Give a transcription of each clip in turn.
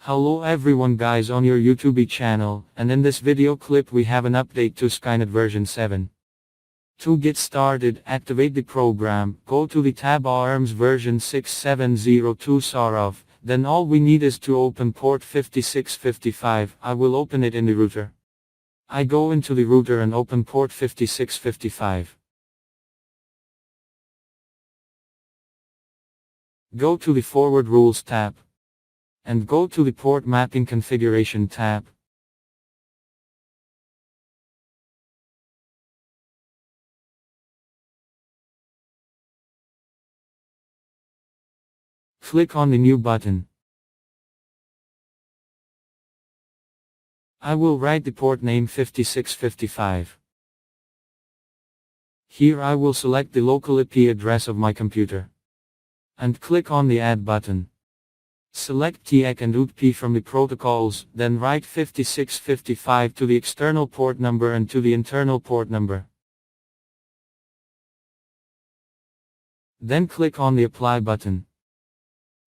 Hello everyone guys on your YouTube channel, and in this video clip we have an update to SkyNet version 7. To get started, activate the program, go to the tab RMS version 6702 Sarov, then all we need is to open port 5655, I will open it in the router. I go into the router and open port 5655. Go to the Forward Rules tab. And go to the Port Mapping Configuration tab. Click on the New button. I will write the port name 5655. Here I will select the local IP address of my computer. And click on the Add button. Select TEC and UTP from the protocols, then write 5655 to the external port number and to the internal port number. Then click on the Apply button.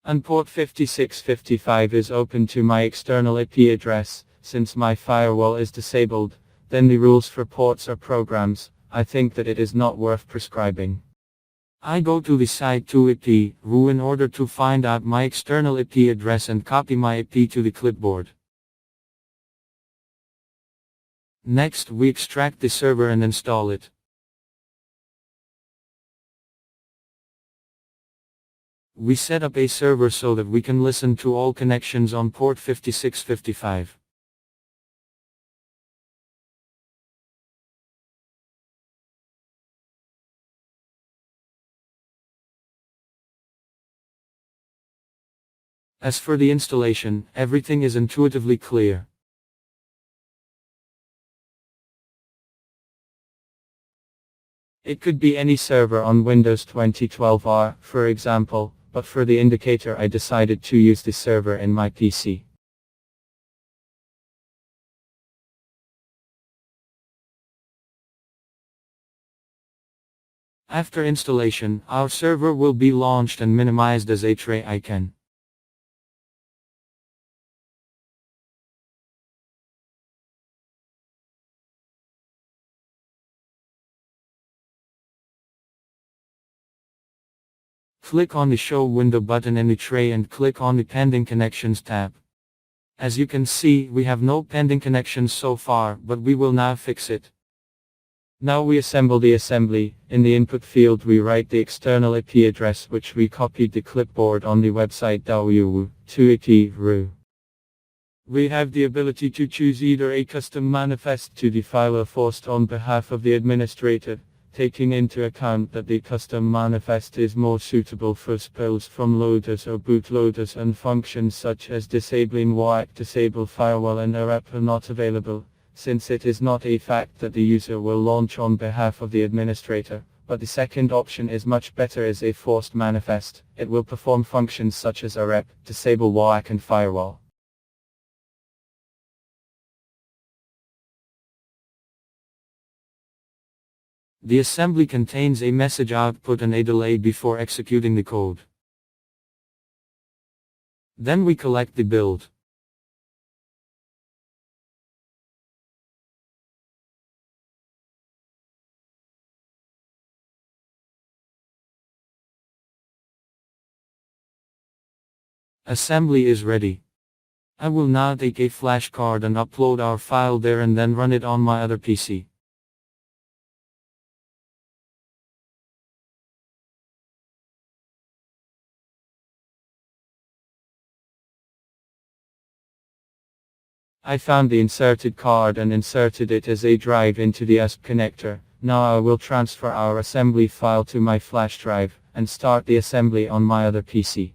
And port 5655 is open to my external IP address. Since my firewall is disabled, then the rules for ports are programs, I think that it is not worth prescribing. I go to the site to IP, RU in order to find out my external IP address and copy my IP to the clipboard. Next we extract the server and install it. We set up a server so that we can listen to all connections on port 5655. As for the installation, everything is intuitively clear. It could be any server on Windows 2012 R, for example, but for the indicator I decided to use the server in my PC. After installation, our server will be launched and minimized as a tray icon. Click on the Show Window button in the tray and click on the Pending Connections tab. As you can see, we have no pending connections so far, but we will now fix it. Now we assemble the assembly. In the input field we write the external IP address which we copied the clipboard on the website to IP RU. We have the ability to choose either a custom manifest to the file or forced on behalf of the administrator, taking into account that the custom manifest is more suitable for spills from loaders or bootloaders and functions such as disabling WAC, disable firewall and REP are not available, since it is not a fact that the user will launch on behalf of the administrator, but the second option is much better as a forced manifest. It will perform functions such as REP, disable WAC and firewall. The assembly contains a message output and a delay before executing the code. Then we collect the build. Assembly is ready. I will now take a flash card and upload our file there and then run it on my other PC. I found the inserted card and inserted it as a drive into the USB connector. Now I will transfer our assembly file to my flash drive, and start the assembly on my other PC.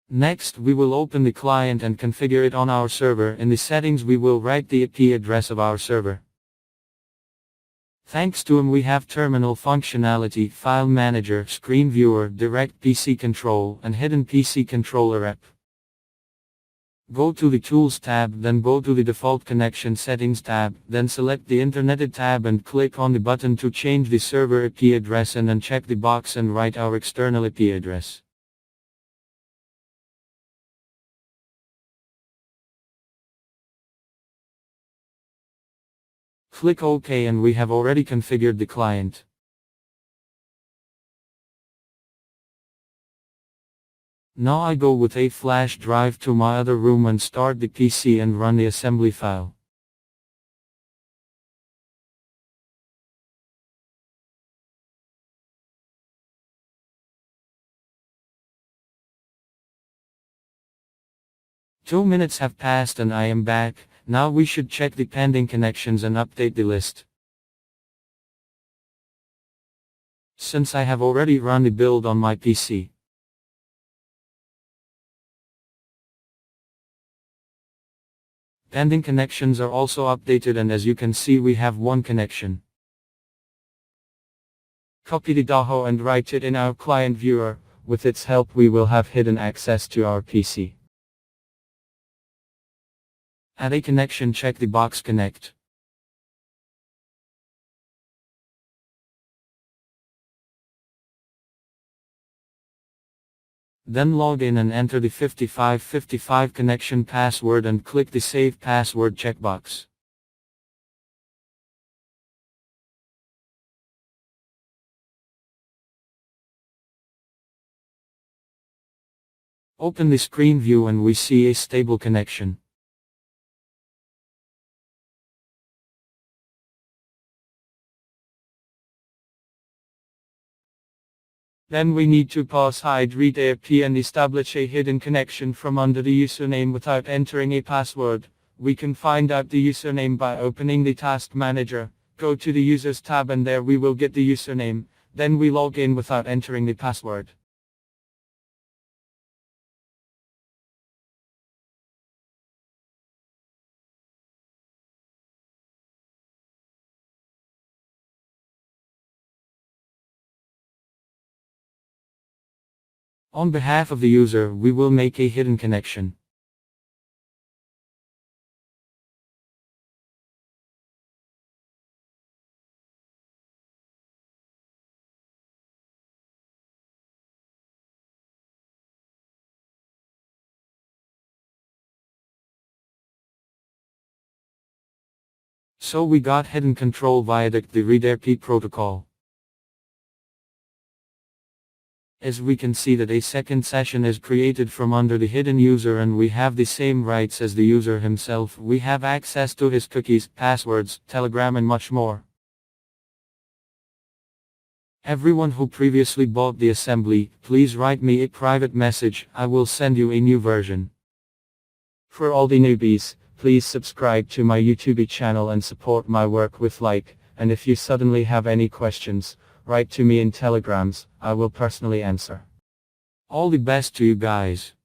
Next we will open the client and configure it on our server. In the settings we will write the IP address of our server. Thanks to him we have terminal functionality, file manager, screen viewer, direct PC control, and hidden PC controller app. Go to the Tools tab, then go to the Default Connection Settings tab, then select the Internet tab and click on the button to change the server IP address and uncheck the box and write our external IP address. Click OK and we have already configured the client. Now I go with a flash drive to my other room and start the PC and run the assembly file. Two minutes have passed and I am back. Now we should check the pending connections and update the list. Since I have already run the build on my PC. Pending connections are also updated and as you can see we have one connection. Copy the DAHO and write it in our client viewer. With its help we will have hidden access to our PC. Add a connection, check the box connect. Then log in and enter the 5555 connection password and click the Save Password checkbox. Open the screen view and we see a stable connection. Then we need to pass hide read ARP and establish a hidden connection from under the username without entering a password. We can find out the username by opening the task manager, go to the users tab and there we will get the username, then we log in without entering the password. On behalf of the user, we will make a hidden connection. So we got hidden control via the read-ARP protocol. As we can see that a second session is created from under the hidden user and we have the same rights as the user himself. We have access to his cookies, passwords, Telegram and much more. Everyone who previously bought the assembly, please write me a private message, I will send you a new version. For all the newbies, please subscribe to my YouTube channel and support my work with like, and if you suddenly have any questions, write to me in Telegrams, I will personally answer. All the best to you guys.